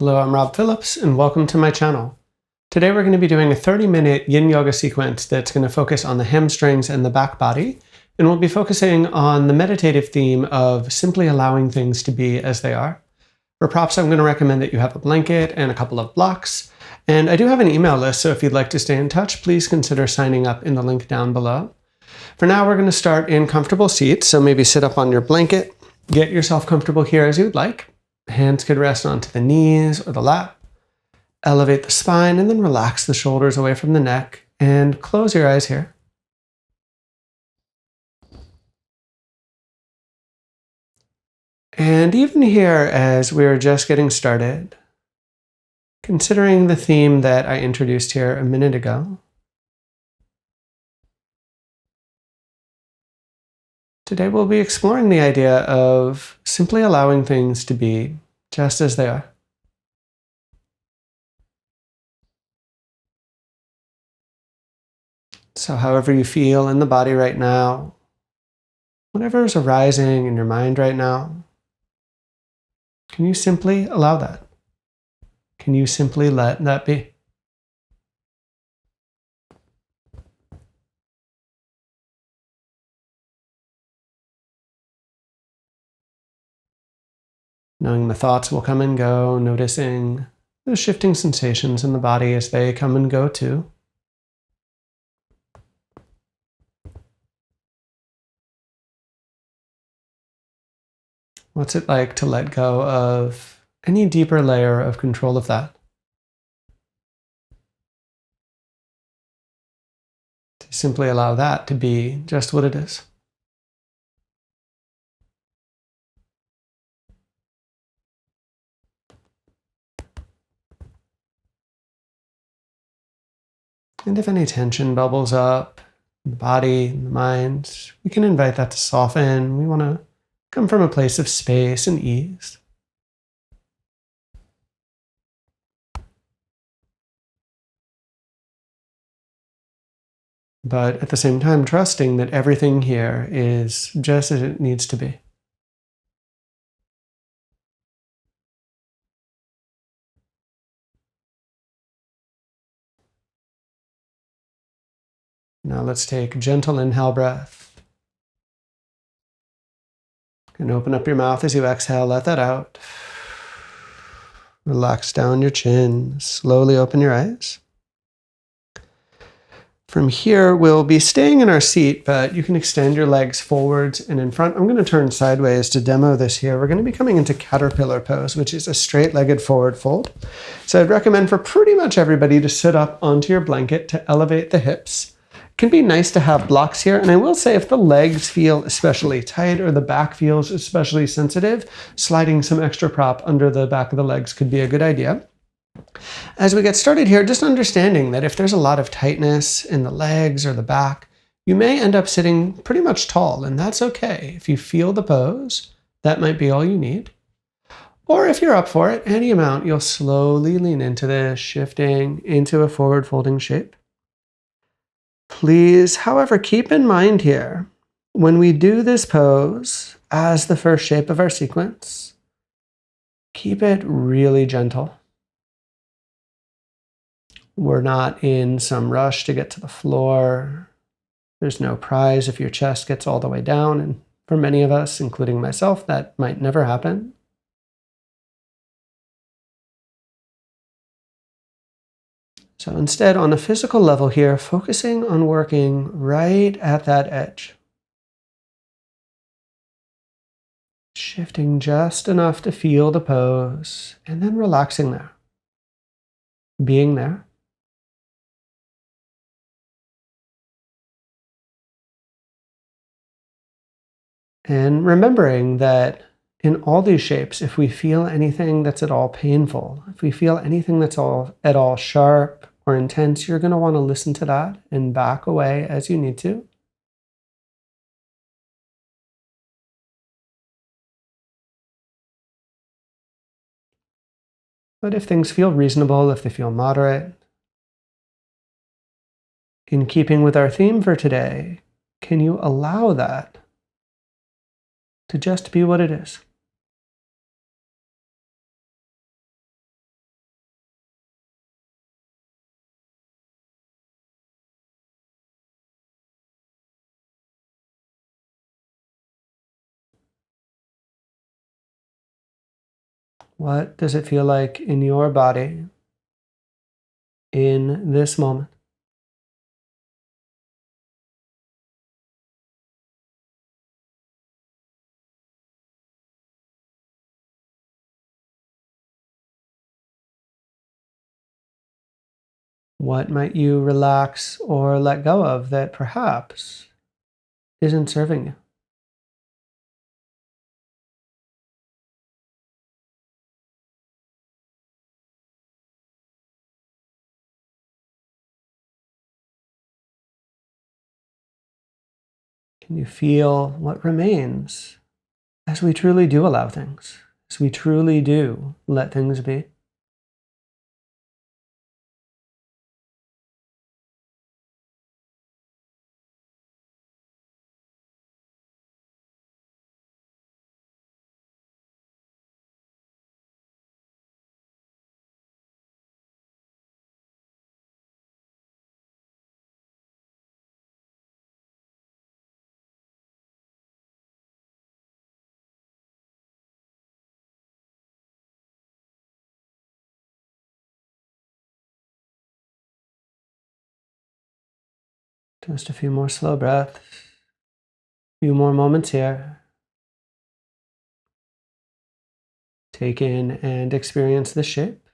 Hello, I'm Rob Phillips, and welcome to my channel. Today we're going to be doing a 30-minute yin yoga sequence that's going to focus on the hamstrings and the back body, and we'll be focusing on the meditative theme of simply allowing things to be as they are. For props, I'm going to recommend that you have a blanket and a couple of blocks, and I do have an email list, so if you'd like to stay in touch, please consider signing up in the link down below. For now, we're going to start in comfortable seats, so maybe sit up on your blanket, get yourself comfortable here as you'd like. Hands could rest onto the knees or the lap. Elevate the spine and then relax the shoulders away from the neck and close your eyes here. And even here, as we're just getting started, considering the theme that I introduced here a minute ago, today we'll be exploring the idea of simply allowing things to be just as they are. So however you feel in the body right now, whatever is arising in your mind right now, can you simply allow that? Can you simply let that be? Knowing the thoughts will come and go, noticing the shifting sensations in the body as they come and go too. What's it like to let go of any deeper layer of control of that? To simply allow that to be just what it is. And if any tension bubbles up in the body, in the mind, we can invite that to soften. We want to come from a place of space and ease. But at the same time, trusting that everything here is just as it needs to be. Now let's take a gentle inhale breath. And open up your mouth as you exhale, let that out. Relax down your chin, slowly open your eyes. From here, we'll be staying in our seat, but you can extend your legs forwards and in front. I'm going to turn sideways to demo this here. We're going to be coming into caterpillar pose, which is a straight-legged forward fold. So I'd recommend for pretty much everybody to sit up onto your blanket to elevate the hips. It can be nice to have blocks here, and I will say if the legs feel especially tight or the back feels especially sensitive, sliding some extra prop under the back of the legs could be a good idea. As we get started here, just understanding that if there's a lot of tightness in the legs or the back, you may end up sitting pretty much tall, and that's okay. If you feel the pose, that might be all you need. Or if you're up for it, any amount, you'll slowly lean into this, shifting into a forward folding shape. Please, however, keep in mind here, when we do this pose as the first shape of our sequence, keep it really gentle. We're not in some rush to get to the floor. There's no prize if your chest gets all the way down, and for many of us, including myself, that might never happen. So instead, on a physical level here, focusing on working right at that edge. Shifting just enough to feel the pose, and then relaxing there. Being there. And remembering that in all these shapes, if we feel anything that's at all painful, if we feel anything that's at all sharp or intense, you're going to want to listen to that and back away as you need to. But if things feel reasonable, if they feel moderate, in keeping with our theme for today, can you allow that to just be what it is? What does it feel like in your body in this moment? What might you relax or let go of that perhaps isn't serving you? Can you feel what remains as we truly do allow things, as we truly do let things be? Just a few more slow breaths, a few more moments here. Take in and experience the shape.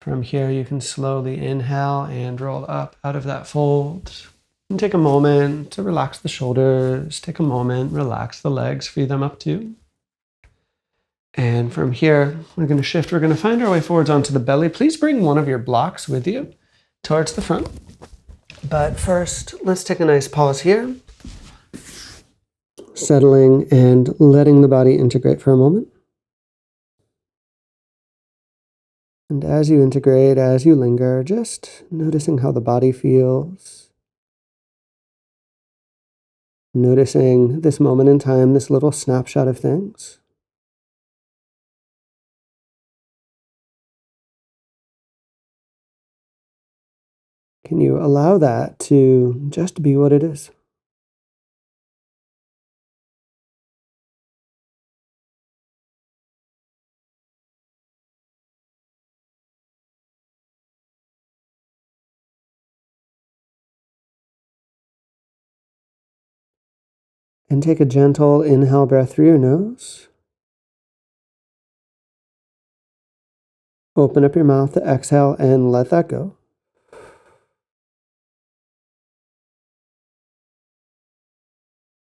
From here, you can slowly inhale and roll up out of that fold. And take a moment to relax the shoulders. Take a moment, relax the legs, free them up too. And from here, we're going to shift. We're going to find our way forwards onto the belly. Please bring one of your blocks with you towards the front. But first, let's take a nice pause here. Settling and letting the body integrate for a moment. And as you integrate, as you linger, just noticing how the body feels. Noticing this moment in time, this little snapshot of things. Can you allow that to just be what it is? And take a gentle inhale breath through your nose. Open up your mouth to exhale and let that go.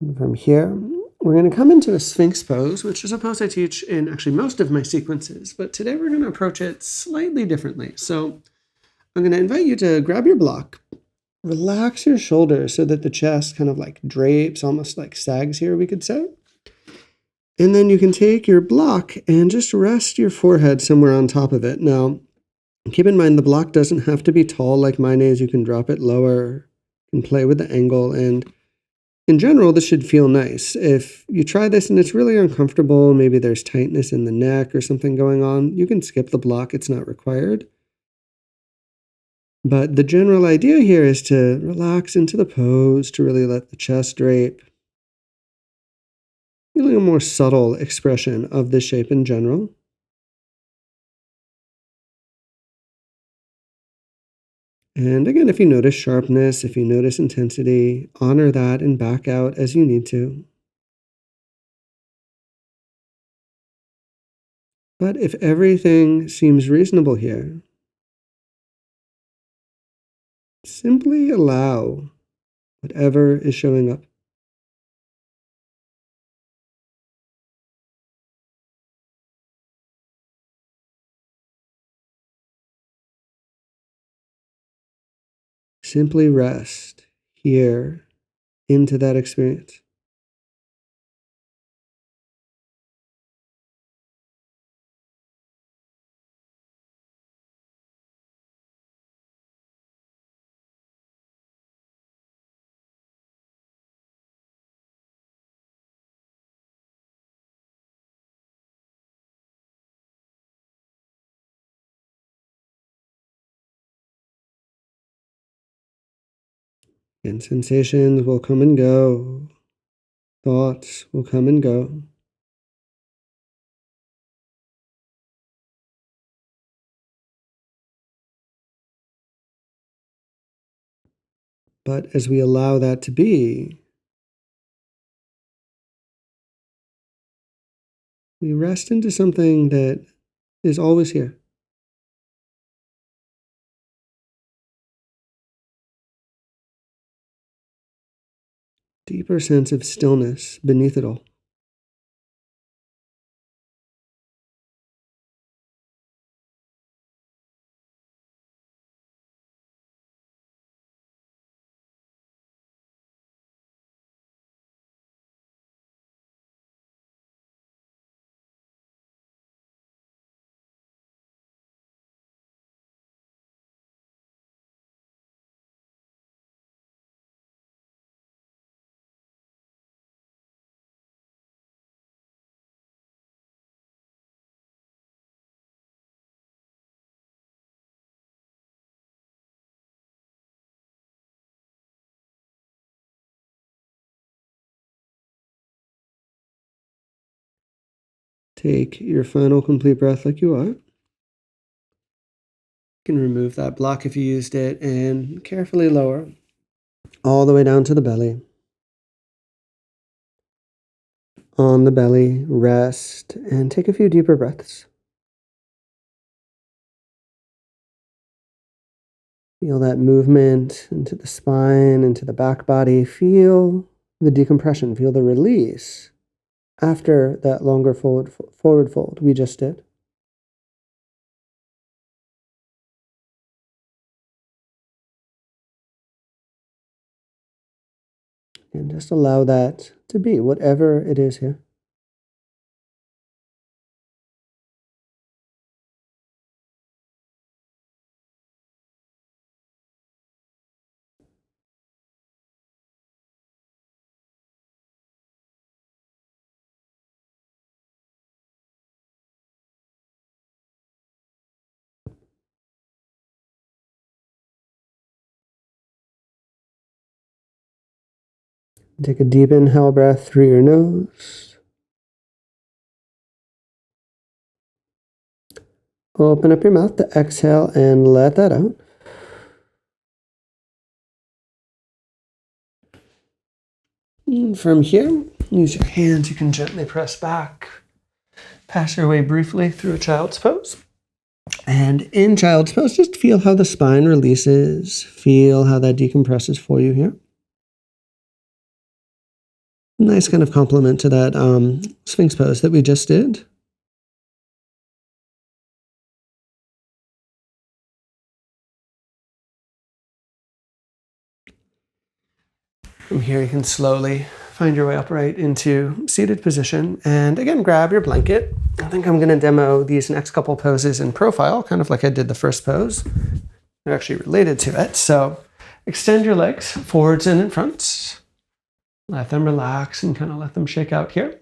And from here, we're going to come into a Sphinx pose, which is a pose I teach in actually most of my sequences, but today we're going to approach it slightly differently. So I'm going to invite you to grab your block, relax your shoulders so that the chest kind of like drapes, almost like sags here, we could say. And then you can take your block and just rest your forehead somewhere on top of it. Now, keep in mind the block doesn't have to be tall like mine is. You can drop it lower, you can play with the angle, and in general, this should feel nice. If you try this and it's really uncomfortable, maybe there's tightness in the neck or something going on, you can skip the block. It's not required. But the general idea here is to relax into the pose, to really let the chest drape. Feeling a more subtle expression of the shape in general. And again, if you notice sharpness, if you notice intensity, honor that and back out as you need to. But if everything seems reasonable here, simply allow whatever is showing up. Simply rest here into that experience. And sensations will come and go. Thoughts will come and go. But as we allow that to be, we rest into something that is always here. Deeper sense of stillness beneath it all. Take your final complete breath like you are. You can remove that block if you used it and carefully lower all the way down to the belly. On the belly, rest and take a few deeper breaths. Feel that movement into the spine, into the back body. Feel the decompression, feel the release after that longer forward fold we just did. And just allow that to be, whatever it is here. Take a deep inhale breath through your nose. Open up your mouth to exhale and let that out. And from here, use your hands. You can gently press back. Pass your way briefly through a child's pose. And in child's pose, just feel how the spine releases. Feel how that decompresses for you here. Nice kind of complement to that Sphinx pose that we just did. From here, you can slowly find your way upright into seated position. And again, grab your blanket. I think I'm going to demo these next couple poses in profile, kind of like I did the first pose. They're actually related to it. So extend your legs forwards and in front. Let them relax and kind of let them shake out here.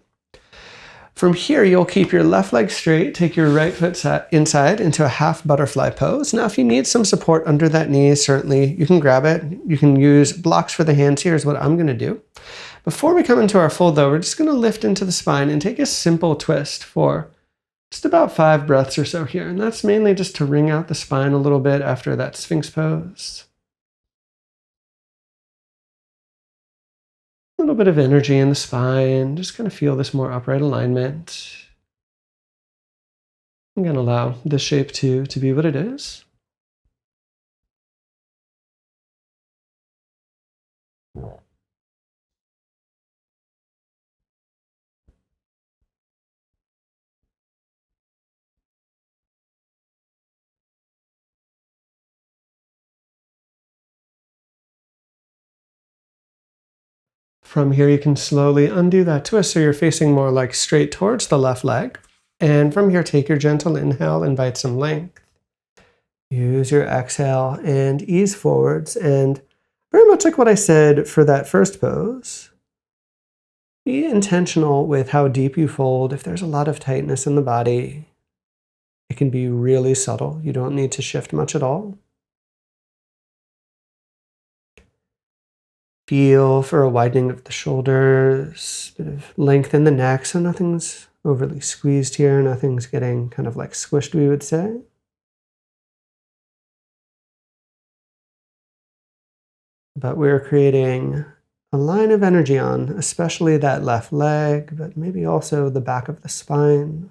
From here, you'll keep your left leg straight, take your right foot inside into a half butterfly pose. Now, if you need some support under that knee, certainly you can grab it. You can use blocks for the hands here is what I'm gonna do. Before we come into our fold though, we're just gonna lift into the spine and take a simple twist for just about 5 breaths or so here. And that's mainly just to wring out the spine a little bit after that Sphinx pose. A little bit of energy in the spine, just kind of feel this more upright alignment. I'm going to allow this shape to be what it is. From here, you can slowly undo that twist so you're facing more like straight towards the left leg. And from here, take your gentle inhale, invite some length. Use your exhale and ease forwards. And very much like what I said for that first pose, be intentional with how deep you fold. If there's a lot of tightness in the body, it can be really subtle. You don't need to shift much at all. Feel for a widening of the shoulders, bit of length in the neck, so nothing's overly squeezed here, nothing's getting kind of like squished, we would say. But we're creating a line of energy on, especially that left leg, but maybe also the back of the spine.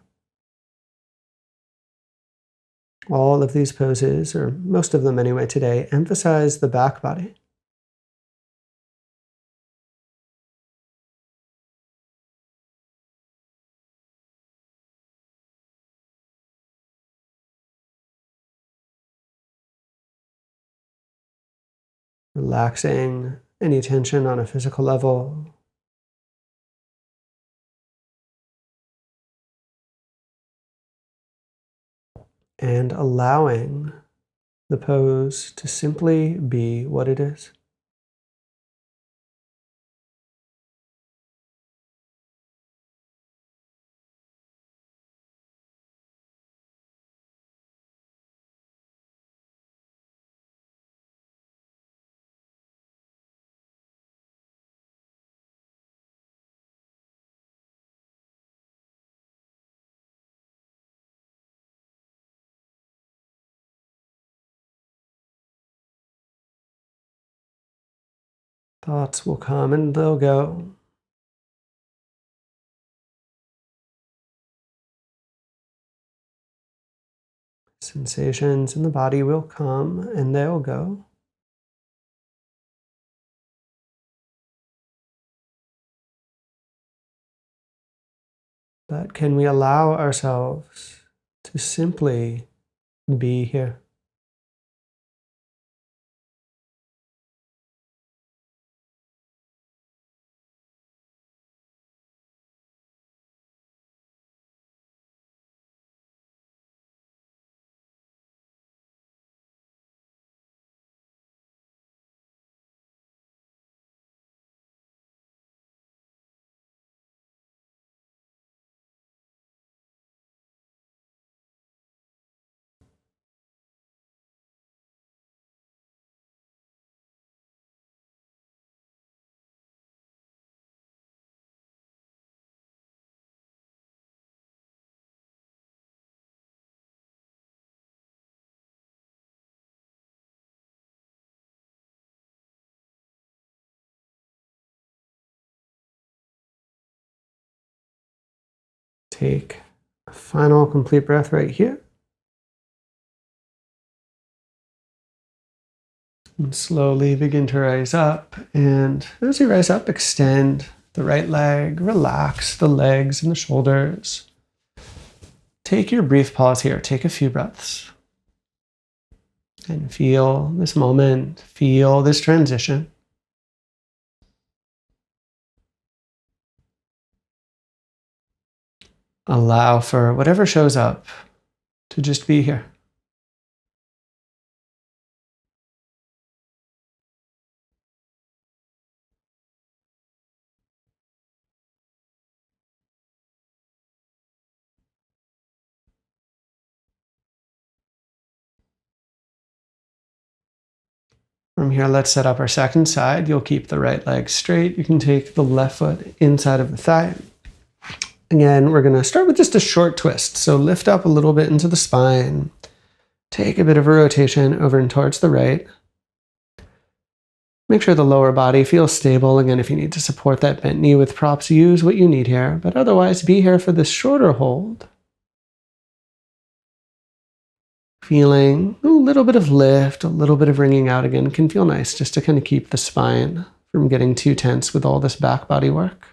All of these poses, or most of them anyway today, emphasize the back body. Relaxing any tension on a physical level. And allowing the pose to simply be what it is. Thoughts will come and they'll go. Sensations in the body will come and they'll go. But can we allow ourselves to simply be here? Take a final complete breath right here. And slowly begin to rise up. And as you rise up, extend the right leg, relax the legs and the shoulders. Take your brief pause here. Take a few breaths. And feel this moment, feel this transition. Allow for whatever shows up to just be here. From here, let's set up our second side. You'll keep the right leg straight. You can take the left foot inside of the thigh. Again, we're going to start with just a short twist. So lift up a little bit into the spine. Take a bit of a rotation over and towards the right. Make sure the lower body feels stable. Again, if you need to support that bent knee with props, use what you need here. But otherwise, be here for this shorter hold. Feeling a little bit of lift, a little bit of wringing out again. Can feel nice just to kind of keep the spine from getting too tense with all this back body work.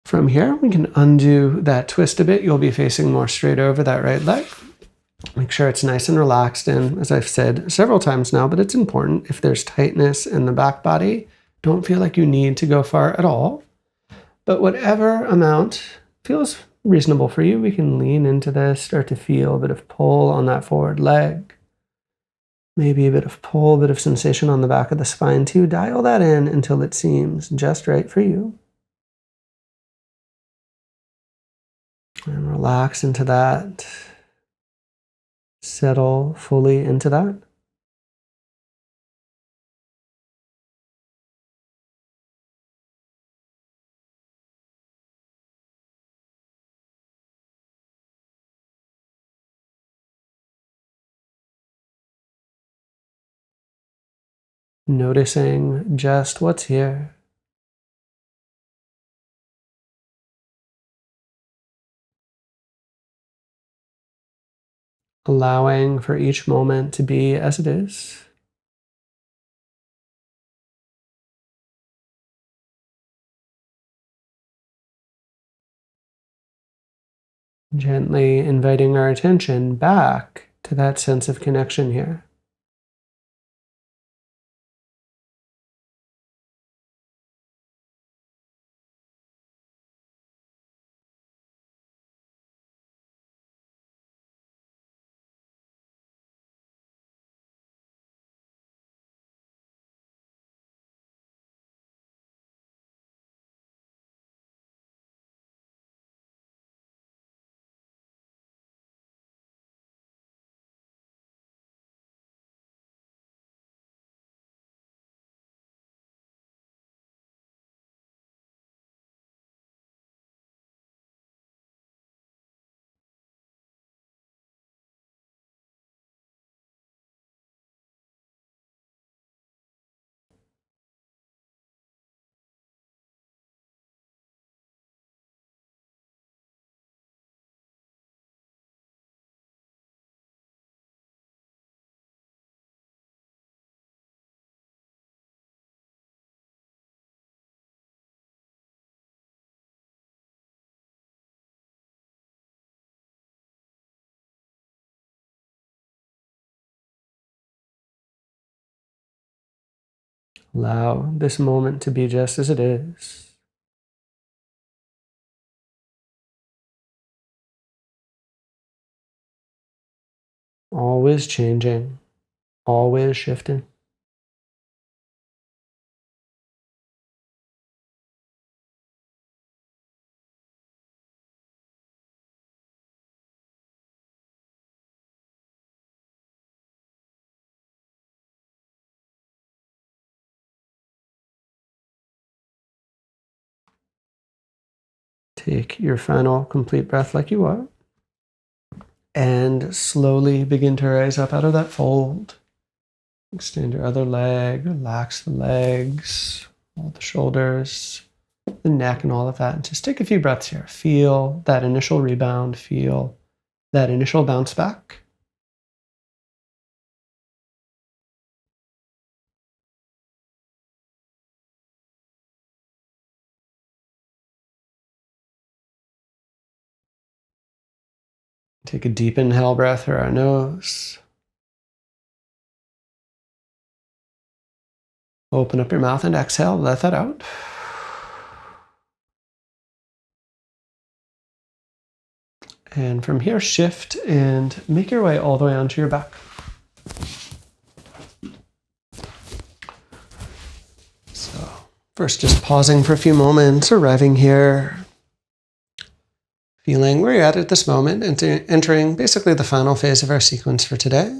From here, we can undo that twist a bit. You'll be facing more straight over that right leg. Make sure it's nice and relaxed. And as I've said several times now, but it's important, if there's tightness in the back body, don't feel like you need to go far at all. But whatever amount feels reasonable for you, we can lean into this, start to feel a bit of pull on that forward leg. Maybe a bit of pull, a bit of sensation on the back of the spine too. Dial that in until it seems just right for you. And relax into that. Settle fully into that. Noticing just what's here. Allowing for each moment to be as it is. Gently inviting our attention back to that sense of connection here. Allow this moment to be just as it is. Always changing, always shifting. Take your final complete breath like you are. And slowly begin to rise up out of that fold. Extend your other leg, relax the legs, all the shoulders, the neck, and all of that. And just take a few breaths here. Feel that initial rebound, feel that initial bounce back. Take a deep inhale breath through our nose. Open up your mouth and exhale, let that out. And from here, shift and make your way all the way onto your back. So first, just pausing for a few moments, arriving here, feeling where you're at this moment, and entering basically the final phase of our sequence for today.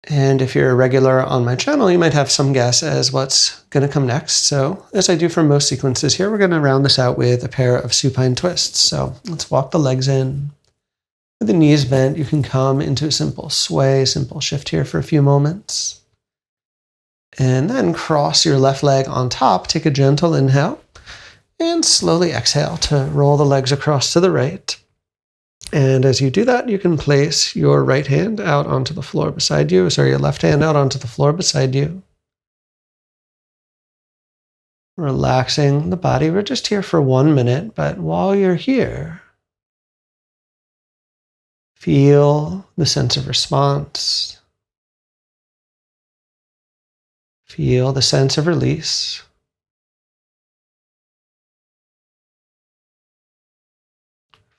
And if you're a regular on my channel, you might have some guess as what's going to come next. So as I do for most sequences here, we're going to round this out with a pair of supine twists. So let's walk the legs in. With the knees bent, you can come into a simple sway, simple shift here for a few moments. And then cross your left leg on top, take a gentle inhale, and slowly exhale to roll the legs across to the right. And as you do that, you can place your right hand out onto the floor beside you. Your left hand out onto the floor beside you. Relaxing the body. We're just here for 1 minute, but while you're here, feel the sense of response. Feel the sense of release.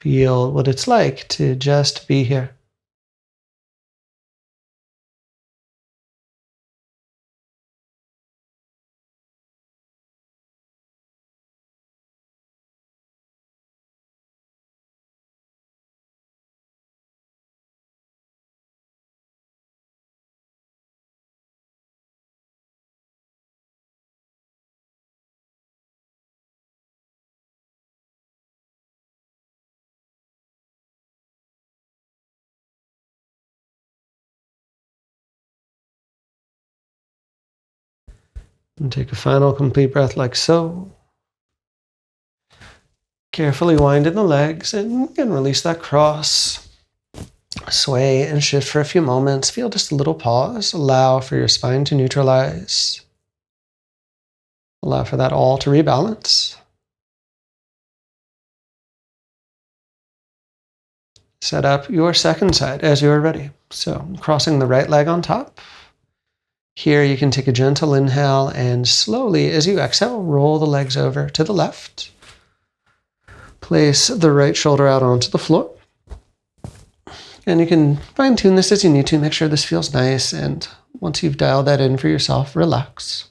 Feel what it's like to just be here. And take a final complete breath like so. Carefully wind in the legs and again release that cross. Sway and shift for a few moments. Feel just a little pause. Allow for your spine to neutralize. Allow for that all to rebalance. Set up your second side as you are ready. So crossing the right leg on top. Here you can take a gentle inhale and slowly, as you exhale, roll the legs over to the left. Place the right shoulder out onto the floor. And you can fine tune this as you need to. Make sure this feels nice. And once you've dialed that in for yourself, relax.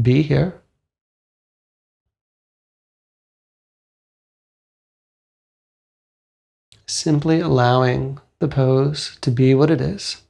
Be here. Simply allowing the pose to be what it is.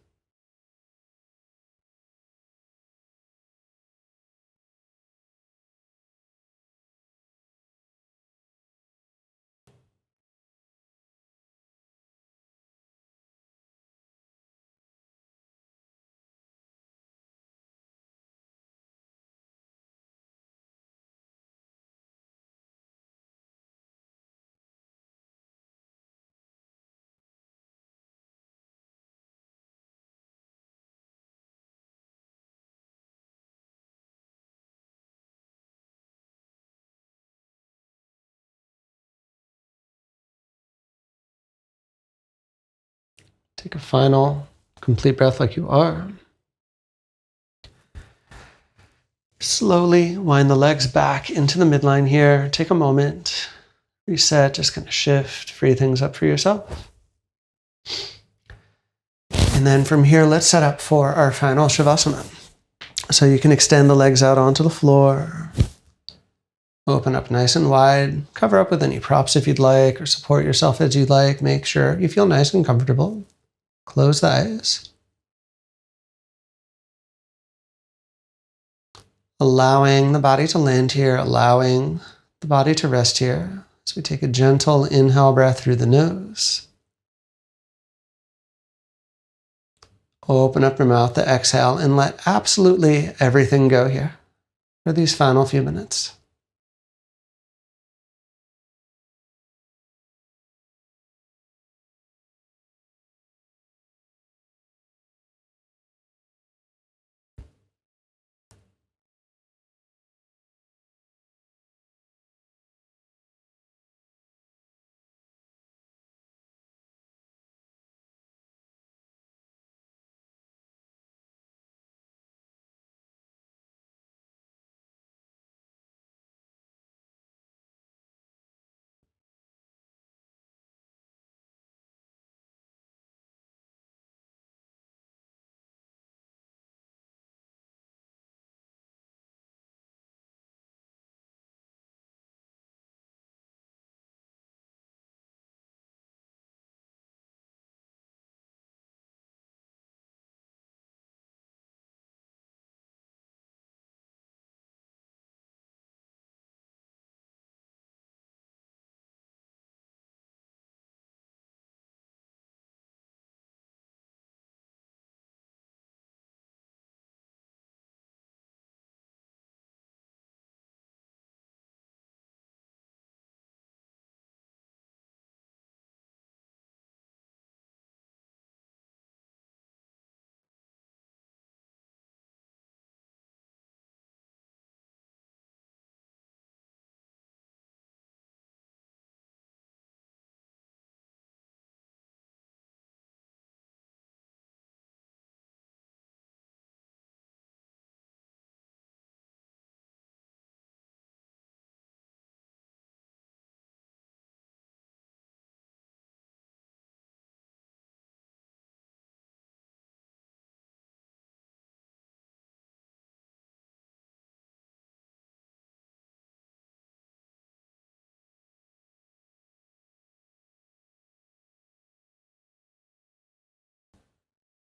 Take a final complete breath like you are. Slowly wind the legs back into the midline here. Take a moment, reset, just kind of shift, free things up for yourself. And then from here, let's set up for our final Shavasana. So you can extend the legs out onto the floor. Open up nice and wide. Cover up with any props if you'd like, or support yourself as you'd like. Make sure you feel nice and comfortable. Close the eyes. Allowing the body to land here, allowing the body to rest here. So we take a gentle inhale breath through the nose. Open up your mouth to exhale and let absolutely everything go here for these final few minutes.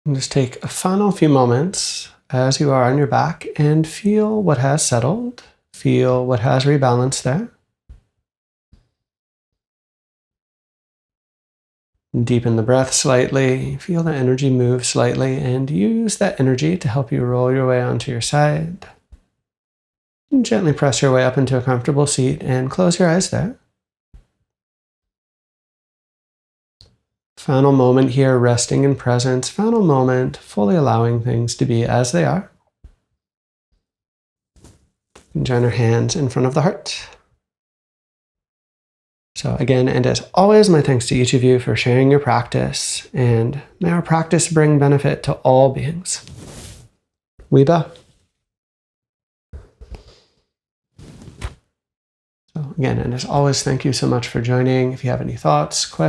And just take a final few moments as you are on your back and feel what has settled. Feel what has rebalanced there. Deepen the breath slightly. Feel the energy move slightly and use that energy to help you roll your way onto your side. And gently press your way up into a comfortable seat and close your eyes there. Final moment here, resting in presence. Final moment, fully allowing things to be as they are. And join our hands in front of the heart. So again, and as always, my thanks to each of you for sharing your practice, and may our practice bring benefit to all beings. We bow. So again, and as always, thank you so much for joining. If you have any thoughts, questions,